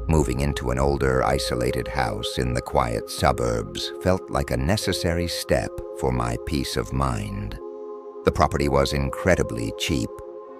Moving into an older, isolated house in the quiet suburbs felt like a necessary step for my peace of mind. The property was incredibly cheap,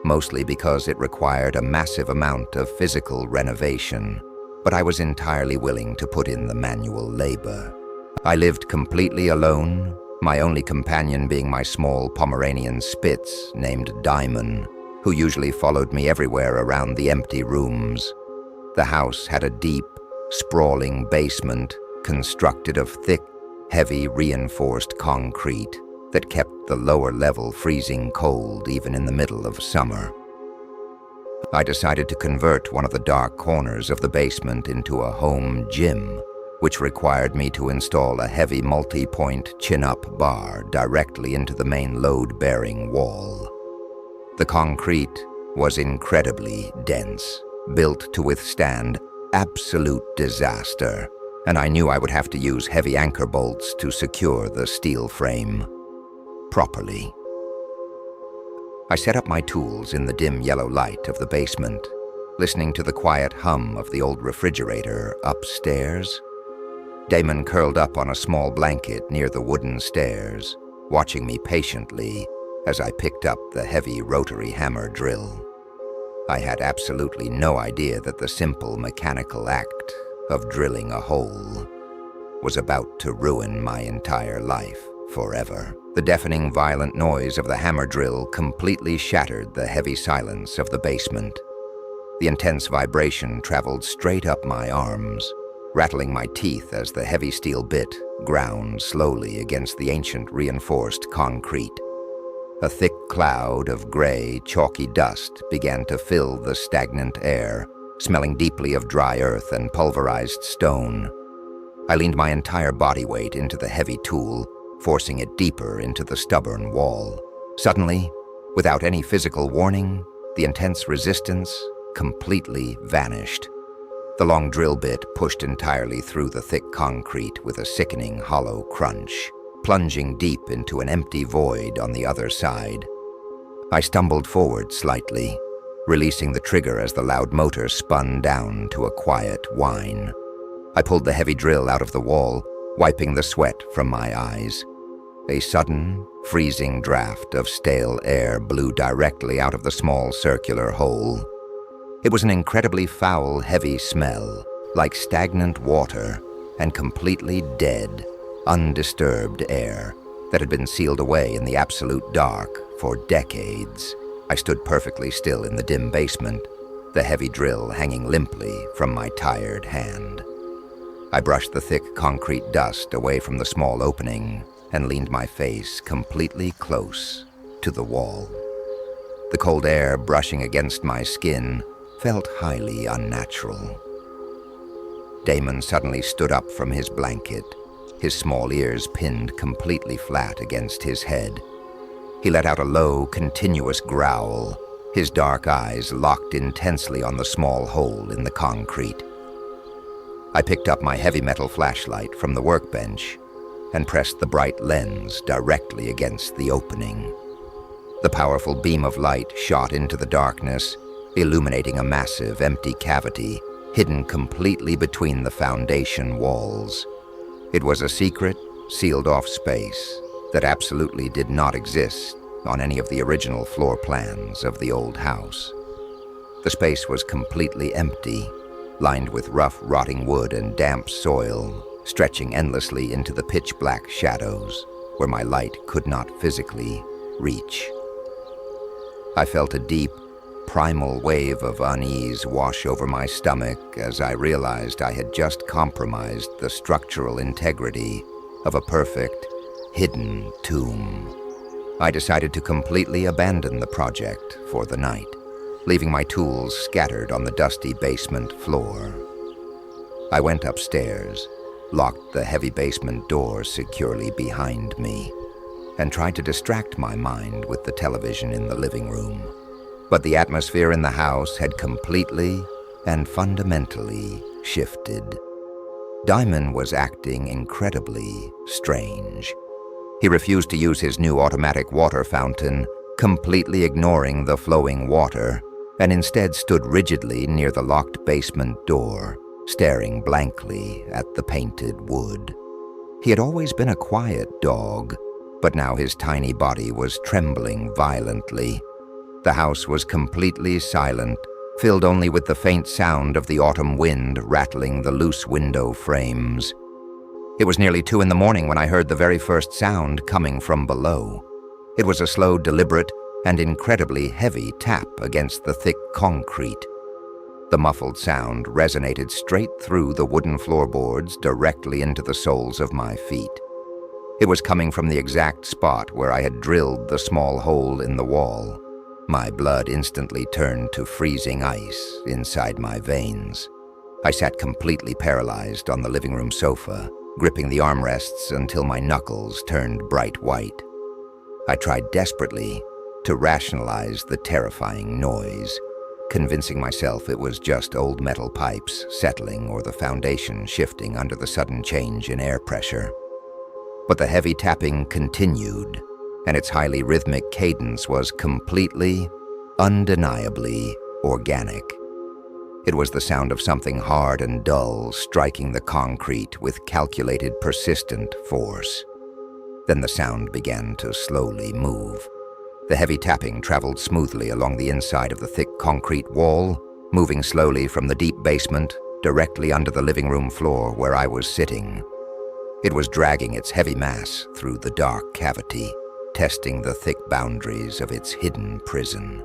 mostly because it required a massive amount of physical renovation, but I was entirely willing to put in the manual labor. I lived completely alone, my only companion being my small Pomeranian Spitz named Diamond, who usually followed me everywhere around the empty rooms. The house had a deep, sprawling basement constructed of thick, heavy reinforced concrete that kept the lower level freezing cold even in the middle of summer. I decided to convert one of the dark corners of the basement into a home gym, which required me to install a heavy multi-point chin-up bar directly into the main load-bearing wall. The concrete was incredibly dense, built to withstand absolute disaster, and I knew I would have to use heavy anchor bolts to secure the steel frame properly. I set up my tools in the dim yellow light of the basement, listening to the quiet hum of the old refrigerator upstairs. Damon curled up on a small blanket near the wooden stairs, watching me patiently as I picked up the heavy rotary hammer drill. I had absolutely no idea that the simple mechanical act of drilling a hole was about to ruin my entire life forever. The deafening, violent noise of the hammer drill completely shattered the heavy silence of the basement. The intense vibration traveled straight up my arms, rattling my teeth as the heavy steel bit ground slowly against the ancient reinforced concrete. A thick cloud of gray, chalky dust began to fill the stagnant air, smelling deeply of dry earth and pulverized stone. I leaned my entire body weight into the heavy tool, forcing it deeper into the stubborn wall. Suddenly, without any physical warning, the intense resistance completely vanished. The long drill bit pushed entirely through the thick concrete with a sickening hollow crunch, plunging deep into an empty void on the other side. I stumbled forward slightly, releasing the trigger as the loud motor spun down to a quiet whine. I pulled the heavy drill out of the wall, wiping the sweat from my eyes. A sudden, freezing draft of stale air blew directly out of the small circular hole. It was an incredibly foul, heavy smell, like stagnant water and completely dead, undisturbed air that had been sealed away in the absolute dark for decades. I stood perfectly still in the dim basement, the heavy drill hanging limply from my tired hand. I brushed the thick concrete dust away from the small opening and leaned my face completely close to the wall. The cold air brushing against my skin felt highly unnatural. Damon suddenly stood up from his blanket, his small ears pinned completely flat against his head. He let out a low, continuous growl, his dark eyes locked intensely on the small hole in the concrete. I picked up my heavy metal flashlight from the workbench and pressed the bright lens directly against the opening. The powerful beam of light shot into the darkness, illuminating a massive, empty cavity hidden completely between the foundation walls. It was a secret, sealed-off space that absolutely did not exist on any of the original floor plans of the old house. The space was completely empty, lined with rough, rotting wood and damp soil, stretching endlessly into the pitch-black shadows where my light could not physically reach. I felt a deep, primal wave of unease wash over my stomach as I realized I had just compromised the structural integrity of a perfect, hidden tomb. I decided to completely abandon the project for the night, leaving my tools scattered on the dusty basement floor. I went upstairs, locked the heavy basement door securely behind me, and tried to distract my mind with the television in the living room. But the atmosphere in the house had completely and fundamentally shifted. Diamond was acting incredibly strange. He refused to use his new automatic water fountain, completely ignoring the flowing water, and instead stood rigidly near the locked basement door, staring blankly at the painted wood. He had always been a quiet dog, but now his tiny body was trembling violently. The house was completely silent, filled only with the faint sound of the autumn wind rattling the loose window frames. It was nearly 2 in the morning when I heard the very first sound coming from below. It was a slow, deliberate, and incredibly heavy tap against the thick concrete. The muffled sound resonated straight through the wooden floorboards directly into the soles of my feet. It was coming from the exact spot where I had drilled the small hole in the wall. My blood instantly turned to freezing ice inside my veins. I sat completely paralyzed on the living room sofa, gripping the armrests until my knuckles turned bright white. I tried desperately to rationalize the terrifying noise, convincing myself it was just old metal pipes settling or the foundation shifting under the sudden change in air pressure. But the heavy tapping continued, and its highly rhythmic cadence was completely, undeniably organic. It was the sound of something hard and dull striking the concrete with calculated, persistent force. Then the sound began to slowly move. The heavy tapping traveled smoothly along the inside of the thick concrete wall, moving slowly from the deep basement directly under the living room floor where I was sitting. It was dragging its heavy mass through the dark cavity, testing the thick boundaries of its hidden prison.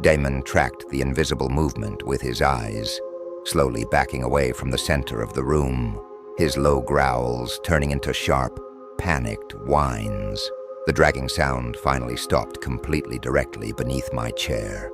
Damon tracked the invisible movement with his eyes, slowly backing away from the center of the room, his low growls turning into sharp, panicked whines. The dragging sound finally stopped completely directly beneath my chair.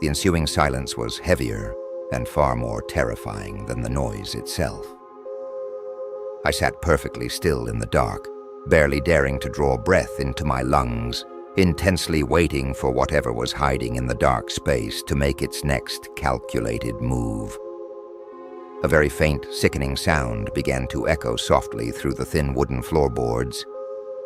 The ensuing silence was heavier and far more terrifying than the noise itself. I sat perfectly still in the dark, barely daring to draw breath into my lungs, intensely waiting for whatever was hiding in the dark space to make its next calculated move. A very faint, sickening sound began to echo softly through the thin wooden floorboards.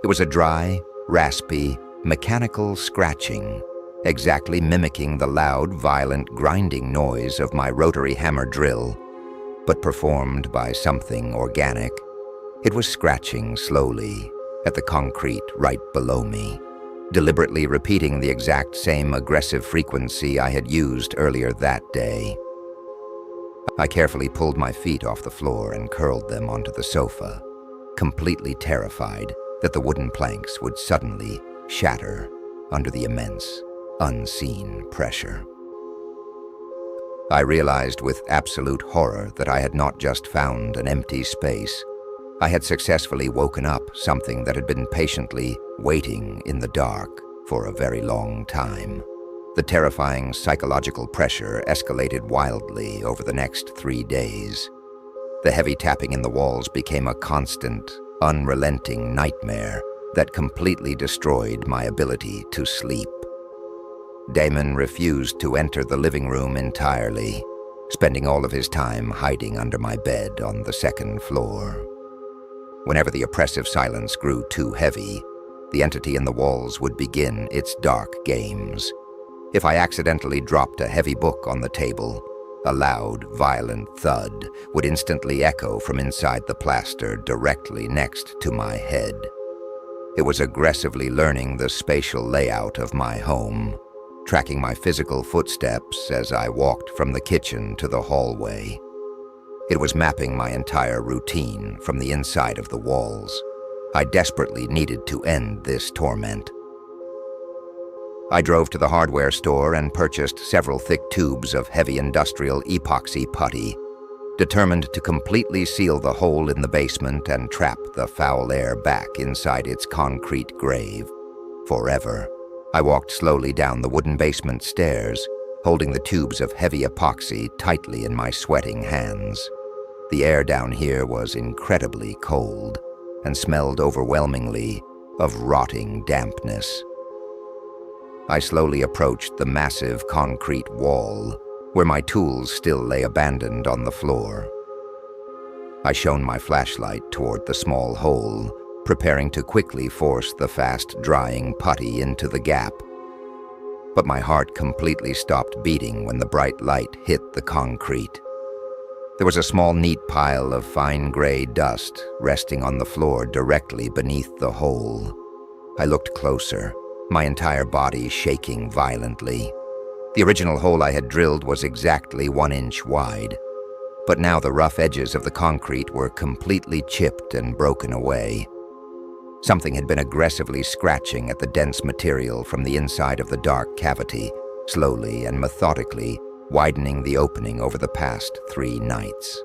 It was a dry, raspy, mechanical scratching, exactly mimicking the loud, violent grinding noise of my rotary hammer drill, but performed by something organic. It was scratching slowly at the concrete right below me, deliberately repeating the exact same aggressive frequency I had used earlier that day. I carefully pulled my feet off the floor and curled them onto the sofa, completely terrified that the wooden planks would suddenly shatter under the immense, unseen pressure. I realized with absolute horror that I had not just found an empty space. I had successfully woken up something that had been patiently waiting in the dark for a very long time. The terrifying psychological pressure escalated wildly over the next 3 days. The heavy tapping in the walls became a constant, unrelenting nightmare that completely destroyed my ability to sleep. Damon refused to enter the living room entirely, spending all of his time hiding under my bed on the 2nd floor. Whenever the oppressive silence grew too heavy, the entity in the walls would begin its dark games. If I accidentally dropped a heavy book on the table, a loud, violent thud would instantly echo from inside the plaster directly next to my head. It was aggressively learning the spatial layout of my home, tracking my physical footsteps as I walked from the kitchen to the hallway. It was mapping my entire routine from the inside of the walls. I desperately needed to end this torment. I drove to the hardware store and purchased several thick tubes of heavy industrial epoxy putty, determined to completely seal the hole in the basement and trap the foul air back inside its concrete grave forever. I walked slowly down the wooden basement stairs, holding the tubes of heavy epoxy tightly in my sweating hands. The air down here was incredibly cold and smelled overwhelmingly of rotting dampness. I slowly approached the massive concrete wall, where my tools still lay abandoned on the floor. I shone my flashlight toward the small hole, preparing to quickly force the fast-drying putty into the gap. But my heart completely stopped beating when the bright light hit the concrete. There was a small, neat pile of fine gray dust resting on the floor directly beneath the hole. I looked closer, my entire body shaking violently. The original hole I had drilled was exactly 1 inch wide, but now the rough edges of the concrete were completely chipped and broken away. Something had been aggressively scratching at the dense material from the inside of the dark cavity, slowly and methodically widening the opening over the past 3 nights.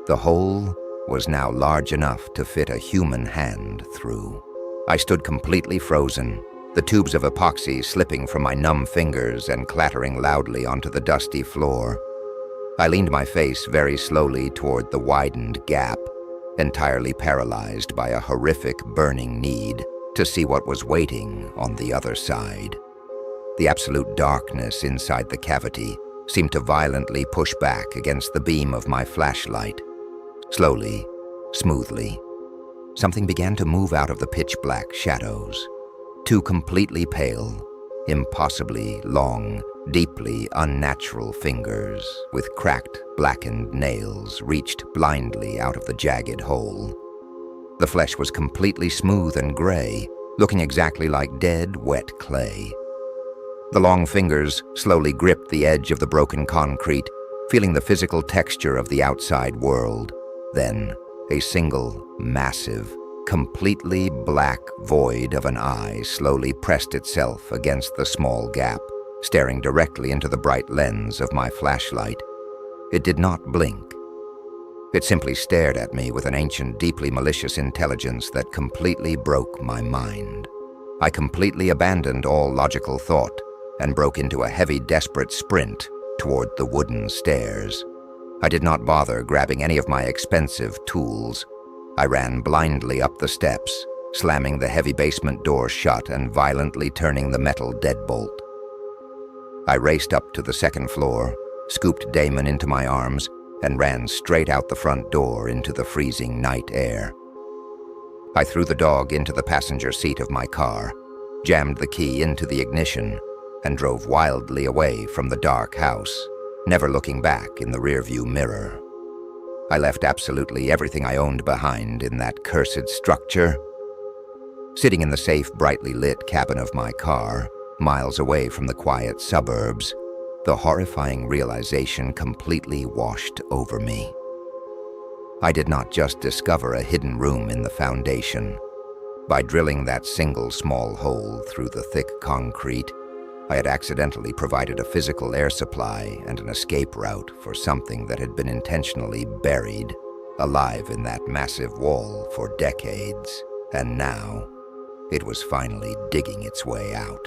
The hole was now large enough to fit a human hand through. I stood completely frozen, the tubes of epoxy slipping from my numb fingers and clattering loudly onto the dusty floor. I leaned my face very slowly toward the widened gap, entirely paralyzed by a horrific burning need to see what was waiting on the other side. The absolute darkness inside the cavity seemed to violently push back against the beam of my flashlight. Slowly, smoothly, something began to move out of the pitch-black shadows. 2 completely pale, impossibly long, deeply unnatural fingers with cracked, blackened nails reached blindly out of the jagged hole. The flesh was completely smooth and gray, looking exactly like dead, wet clay. The long fingers slowly gripped the edge of the broken concrete, feeling the physical texture of the outside world. Then, a single, massive, completely black void of an eye slowly pressed itself against the small gap, staring directly into the bright lens of my flashlight. It did not blink. It simply stared at me with an ancient, deeply malicious intelligence that completely broke my mind. I completely abandoned all logical thought and broke into a heavy, desperate sprint toward the wooden stairs. I did not bother grabbing any of my expensive tools. I ran blindly up the steps, slamming the heavy basement door shut and violently turning the metal deadbolt. I raced up to the 2nd floor, scooped Damon into my arms, and ran straight out the front door into the freezing night air. I threw the dog into the passenger seat of my car, jammed the key into the ignition, and drove wildly away from the dark house, never looking back in the rearview mirror. I left absolutely everything I owned behind in that cursed structure. Sitting in the safe, brightly lit cabin of my car, miles away from the quiet suburbs, the horrifying realization completely washed over me. I did not just discover a hidden room in the foundation. By drilling that single small hole through the thick concrete, I had accidentally provided a physical air supply and an escape route for something that had been intentionally buried, alive in that massive wall for decades, and now it was finally digging its way out.